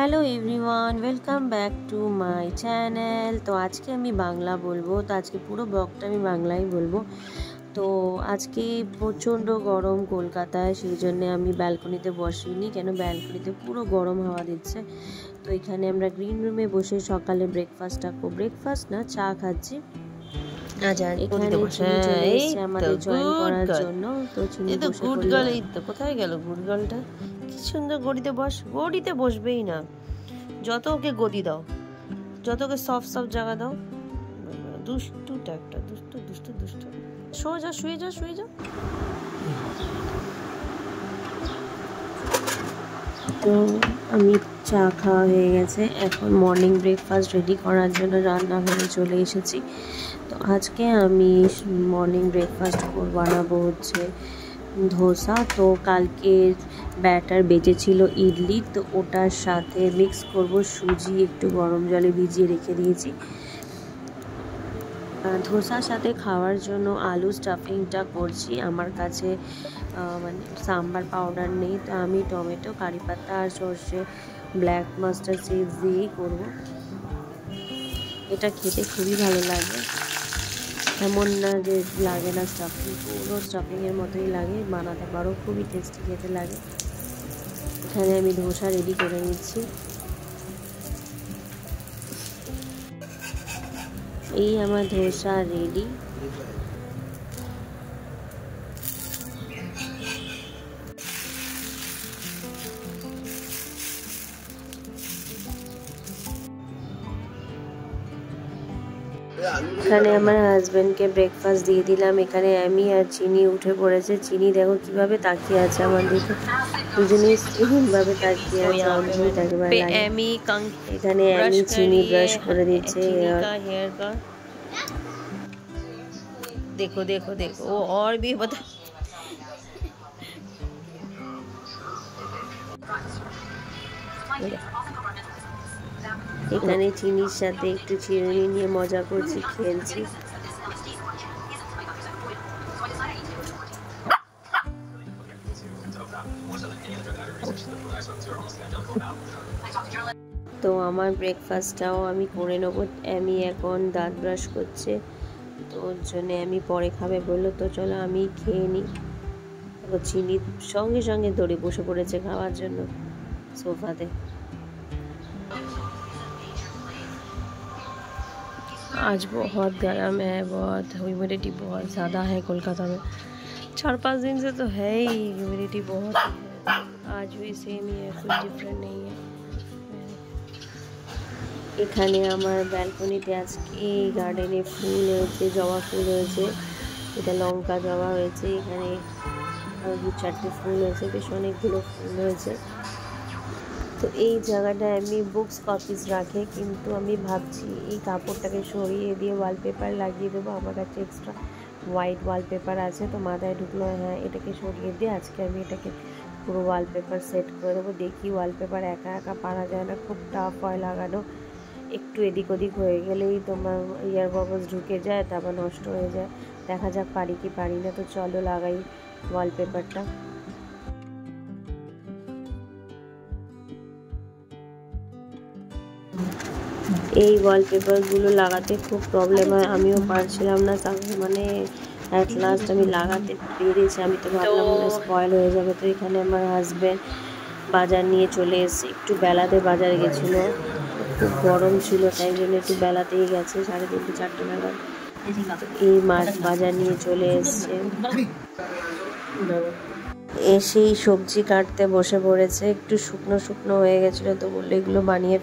Hello everyone, welcome back to my channel. তো আজকে আমি বাংলা বলবো, তো আজকে পুরো ব্লগটা আমি বাংলায় বলবো। তো আজকে প্রচণ্ড গরম কলকাতায়, সেই জন্যে আমি ব্যালকনিতে বসিনি, কেন ব্যালকনিতে পুরো গরম হাওয়া দিচ্ছে। তো এখানে আমরা গ্রিন রুমে বসে সকালে ব্রেকফাস্ট না, চা খাচ্ছি। এখানে চিনি চলে এসেছে আমাদের জয়েন করার জন্য। তো চিনি বসে পড়লো। এই তো কোথায় গেল গুড গার্লটা? কি সুন্দর গড়িতে বসবেই না। যত ওকে গদি দাও, যত ওকে সফট জায়গা দাও, দুষ্টুটা একটা দুষ্টু। শুয়ে যা। তো আমি চা খাওয়া হয়ে গেছে, এখন মর্নিং ব্রেকফাস্ট রেডি করার জন্য রান্নাঘরে চলে এসেছি। তো আজকে আমি মর্নিং ব্রেকফাস্ট বানাবো হচ্ছে ধোসা। তো কালকে ব্যাটার বেঁচেছিল ইডলি, তো ওটার সাথে মিক্স করব সুজি, একটু গরম জলে ভিজিয়ে রেখে দিয়েছি। ধোসার সাথে খাওয়ার জন্য আলু স্টাফিংটা করছি। আমার কাছে মানে সাম্বার পাউডার নেই, তো আমি টমেটো, কারি পাতা আর সর্ষে, ব্ল্যাক মাস্টার্ড সিডস দিয়েই করব। এটা খেতে খুবই ভালো লাগে, এমন না যে লাগে না স্টাফিং, পুরো স্টাফিংয়ের মতোই লাগে, বানাতে পারো, খুবই টেস্টি খেতে লাগে। এখানে আমি ধোসা রেডি করে নিচ্ছি। এই আমার ধোসা রেডি। এখানে আমার হাজব্যান্ডকে ব্রেকফাস্ট দিয়ে দিলাম। এখানে আমি আর চিনি উঠে পড়েছে। চিনি দেখো কিভাবে তাকিয়ে আছে আমার দিকে, দুজনেই সেমভাবে তাকিয়ে আছে, অদ্ভুত একেবারে লাগে। এখানে আমি চিনি ব্রাশ করে দিচ্ছে। देखो वो और भी बता। এখানে চিনির সাথে একটু চিরুনি নিয়ে মজা করছি, খেলছি। তো আমার ব্রেকফাস্টটাও আমি করে নেবো। আমি এখন দাঁত ব্রাশ করছে, তো ওর জন্যে আমি পরে খাবে বললো, তো চলো আমি খেয়ে নিই। চিনি সঙ্গে দৌড়ে বসে পড়েছে খাওয়ার জন্য সোফাতে। आज बहुत गर्म है, बहुत ह्यूमिडिटी बहुत ज़्यादा है कोलकाता में। 4-5 दिन से तो है ही, ह्यूमिडिटी बहुत है। आज भी सेम ही है, कुछ डिफरेंट नहीं है। এখানে আমার ব্যালকনিতে আজকে গার্ডেনে ফুল হয়েছে, জবা ফুল হয়েছে, এটা লঙ্কা জবা হয়েছে। এখানে আরও 2-4টে ফুল হয়েছে, বেশ অনেকগুলো ফুল হয়েছে। তো এই জায়গাটায় আমি বুকস কপিস রাখে, কিন্তু আমি ভাবছি এই কাপড়টাকে সরিয়ে দিয়ে ওয়ালপেপার লাগিয়ে দেবো। আমার কাছে এক্সট্রা হোয়াইট ওয়ালপেপার আছে, তো মাথায় ঢুকলো হ্যাঁ এটাকে সরিয়ে দিয়ে আজকে আমি এটাকে পুরো ওয়ালপেপার সেট করে দেবো। দেখি ওয়ালপেপার একা পারা যায় না, খুব টাফ হয় লাগানো। একটু এদিক ওদিক হয়ে গেলেই তোমার ইয়ার বাবলস ঢুকে যায়, তারপর নষ্ট হয়ে যায়। দেখা যাক পারি কি পারি না। তো চলো লাগাই ওয়ালপেপারটা। এই ওয়ালপেপারগুলো লাগাতে খুব প্রবলেম হয়, আমিও পারছিলাম না, মানে অ্যাট লাস্ট আমি লাগাতে পেরেছি। আমি তো ভাবলাম স্পয়েল হয়ে যাবে। তো এখানে আমার হাজব্যান্ড বাজার নিয়ে চলে এসেছে, একটু বেলাতে বাজারে গেছিলো, খুব গরম ছিল তাই জন্য একটু বেলাতেই গেছে, 3:30-4টে নাগাদ। এই মাছ বাজার নিয়ে চলে এসছে, এসেই সবজি কাটতে বসে পড়েছে। একটু শুকনো হয়ে গেছিলো, তো বললো এগুলো বানিয়ে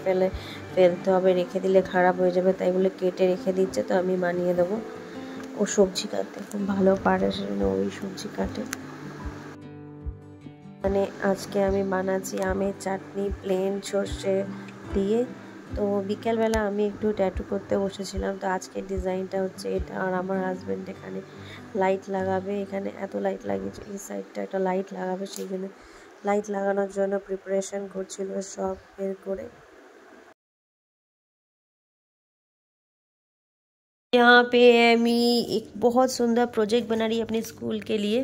ফেলতে হবে, রেখে দিলে খারাপ হয়ে যাবে, তাই বলে কেটে রেখে দিচ্ছে। তো আমি বানিয়ে দেবো। ও সবজি কাটতে খুব ভালো পারে, সেজন্য ওই সবজি কাটে। মানে আজকে আমি বানাচ্ছি আমের চাটনি প্লেন সর্ষে দিয়ে। তো বিকেলবেলা আমি একটু ট্যাটু করতে বসেছিলাম, তো আজকের ডিজাইনটা হচ্ছে এটা। আর আমার হাজব্যান্ড এখানে লাইট লাগাবে, এখানে এত লাইট লাগিয়েছে, এই সাইডটা একটা লাইট লাগাবে, সেই জন্য লাইট লাগানোর জন্য প্রিপারেশন করছিল সব বের করে। यहाँ पे एमी एक बहुत सुंदर प्रोजेक्ट बना रही है अपने स्कूल के लिए।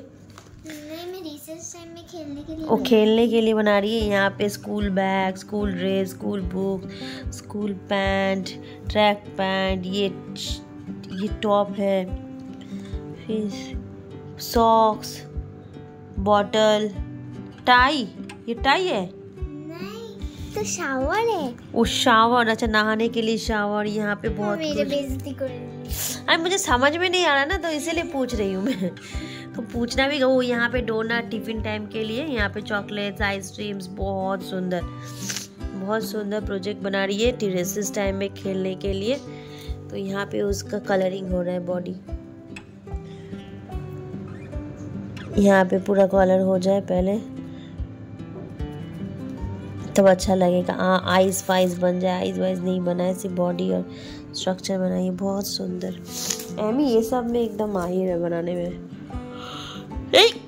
नहीं, मैं रिसेस वो खेलने के लिए बना रही है। यहाँ पे school bag, school dress, school book, school pant, track pant, ये टॉप है, फिर सॉक्स, बॉटल, टाई। ये टाई है? नहीं, तो शावर है। वो शावर, अच्छा नहाने के लिए शावर। यहाँ पे बहुत मेरे कुछ। बेइज्जती कर। अरे मुझे समझ में नहीं आ रहा ना, तो इसीलिए पूछ रही हूँ मैं। तो पूछना भी। वो यहाँ पे डोनट टिफिन टाइम के लिए, यहाँ पे चॉकलेट्स, आइसक्रीम्स, बहुत सुंदर प्रोजेक्ट बना रही है टेरेसिस टाइम में खेलने के लिए। तो यहाँ पे उसका कलरिंग हो रहा है बॉडी। यहाँ पे पूरा कलर हो जाए पहले, तब अच्छा लगेगा। आइज वाइज बन जाए। आइज वाइज नहीं बनाए, सिर्फ बॉडी और स्ट्रक्चर बनाइए। बहुत सुंदर। एमी ये सब में एकदम माहिर है बनाने में।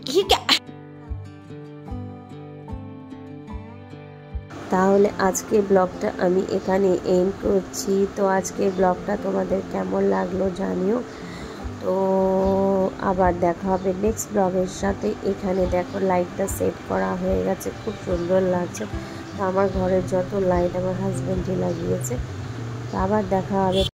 ये क्या? তাহলে আজকে ব্লগটা আমি এখানে এন্ড করছি। তো আজকে ব্লগটা তোমাদের কেমন লাগলো জানিও। তো আবার দেখা হবে নেক্সট ব্লগের সাথে। এখানে দেখো লাইটটা সেট করা হয়ে গেছে, খুব সুন্দর লাগছে। তো আমার ঘরের যত লাইট আমার হাজব্যান্ডই লাগিয়েছে। তো আবার দেখা হবে।